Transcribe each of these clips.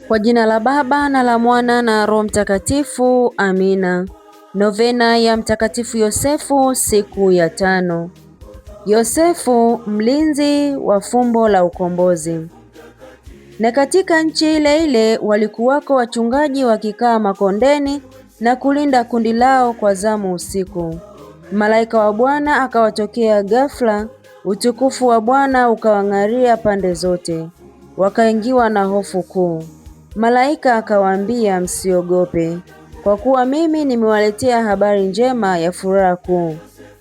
Kwa jina la Baba na la Mwana na Roho Mtakatifu, amina. Novena ya Mtakatifu Yosefu, siku ya 5. Yosefu, mlinzi wa fumbo la ukombozi. Na katika nchi ile ile walikuwako wachungaji wakikaa makondeni na kulinda kundi lao kwa zamu usiku. Malaika wa Bwana akawatokea ghafla, utukufu wa Bwana ukawang'aria pande zote, wakaingiwa na hofu kuu. Malaika akawaambia, msiogope, kwa kuwa mimi nimewaletea habari njema ya furaha kuu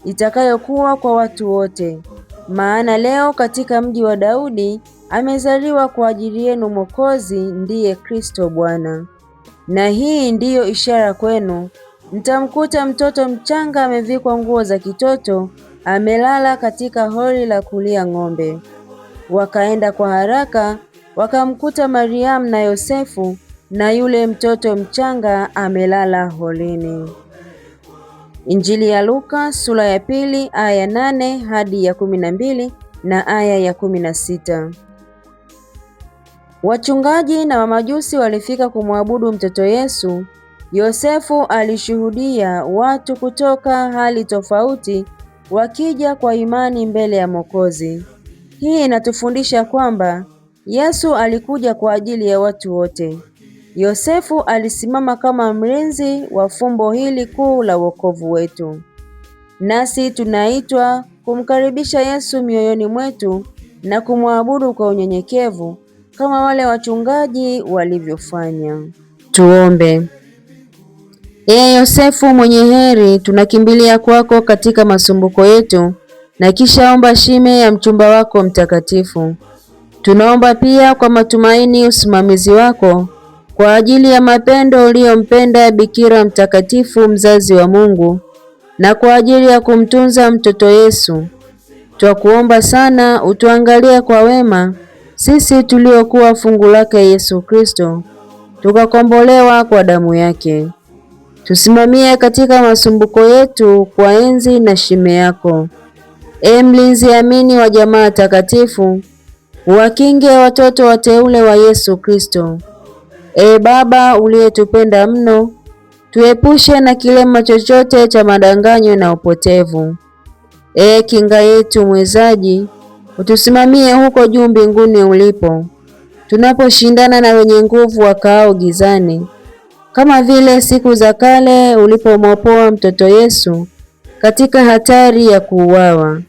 itakayokuwa kwa watu wote. Maana leo katika mji wa Daudi amezaliwa kwa ajili yenu Mwokozi, ndiye Kristo Bwana. Na hii ndiyo ishara kwenu, mtamkuta mtoto mchanga amevikwa nguo za kitoto, amelala katika hori la kulia ng'ombe. Wakaenda kwa haraka wakamkuta Mariamu na Yosefu na yule mtoto mchanga amelala horini. Injili ya Luka sura ya 2 aya 8 hadi ya 12 na aya ya 16. Wachungaji na mamajusi walifika kumwabudu mtoto Yesu. Yosefu alishuhudia watu kutoka hali tofauti wakija kwa imani mbele ya Mwokozi. Hii inatufundisha kwamba Yesu alikuja kwa ajili ya watu wote. Yosefu alisimama kama mlinzi wa fumbo hili kuu la wokovu wetu. Nasi tunaitwa kumkaribisha Yesu mioyoni mwetu na kumwabudu kwa unyenyekevu kama wale wachungaji walivyofanya. Tuombe. Ee Yosefu mwenye heri, tunakimbilia kwako katika masumbuko yetu na kisha omba shime ya mchumba wako mtakatifu. Tunaomba pia kwa matumaini usimamizi wako kwa ajili ya mapendo uliyompenda Bikira mtakatifu mzazi wa Mungu na kwa ajili ya kumtunza mtoto Yesu. Twakuomba sana utuangalie kwa wema sisi tuliokuwa fungu lake Yesu Kristo, tukakombolewa kwa damu yake. Tusimamie katika masumbuko yetu kwa enzi na shime yako. Ee mlinzi amini wa jamaa takatifu, wakinge watoto wateule wa Yesu Kristo. Ee Baba uliyetupenda mno, tuepushe na kilema chochote cha madanganyo na upotevu. Ee kinga yetu mwezaji, utusimamie huko juu mbinguni ulipo, tunaposhindana na wenye nguvu wakaao gizani, kama vile siku za kale ulipomwopoa mtoto Yesu katika hatari ya kuuawa.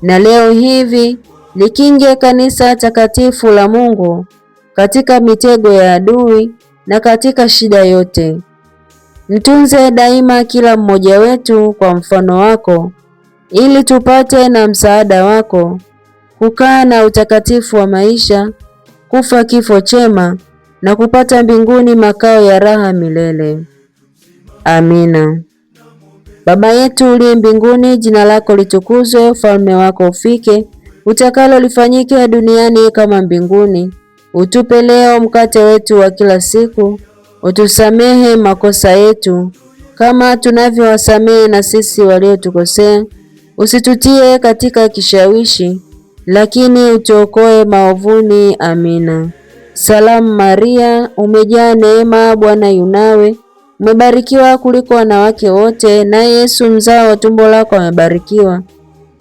Na leo hivi likinge kanisa takatifu la Mungu katika mitego ya adui na katika shida yote. Mtunze daima kila mmoja wetu kwa mfano wako, ili tupate na msaada wako kukaa na utakatifu wa maisha, kufa kifo chema na kupata mbinguni makao ya raha milele. Amina. Baba yetu uliye mbinguni, jina lako litukuzwe, ufalme wako ufike, utakalo lifanyike duniani kama mbinguni. Utupe leo mkate wetu wa kila siku, utusamehe makosa yetu kama tunavyowasamehe na sisi waliotukosea, usitutie katika kishawishi, lakini utuokoe maovuni. Amina. Salamu Maria, umejaa neema, Bwana yu nawe, umebarikiwa kuliko wanawake wote, na Yesu mzao wa tumbo lako amebarikiwa.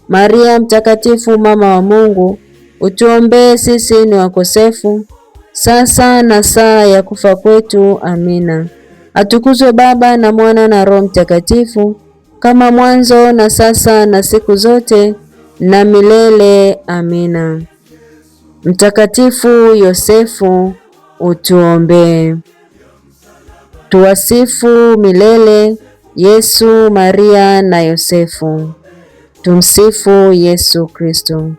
Maria mtakatifu, mama wa Mungu, utuombee sisi ni wakosefu, sasa na saa ya kufa kwetu. Amina. Atukuzwe Baba na Mwana na Roho Mtakatifu, kama mwanzo na sasa na siku zote na milele. Amina. Mtakatifu Yosefu, utuombee. Tuwasifu milele Yesu, Maria na Yosefu. Tumsifu Yesu Kristo.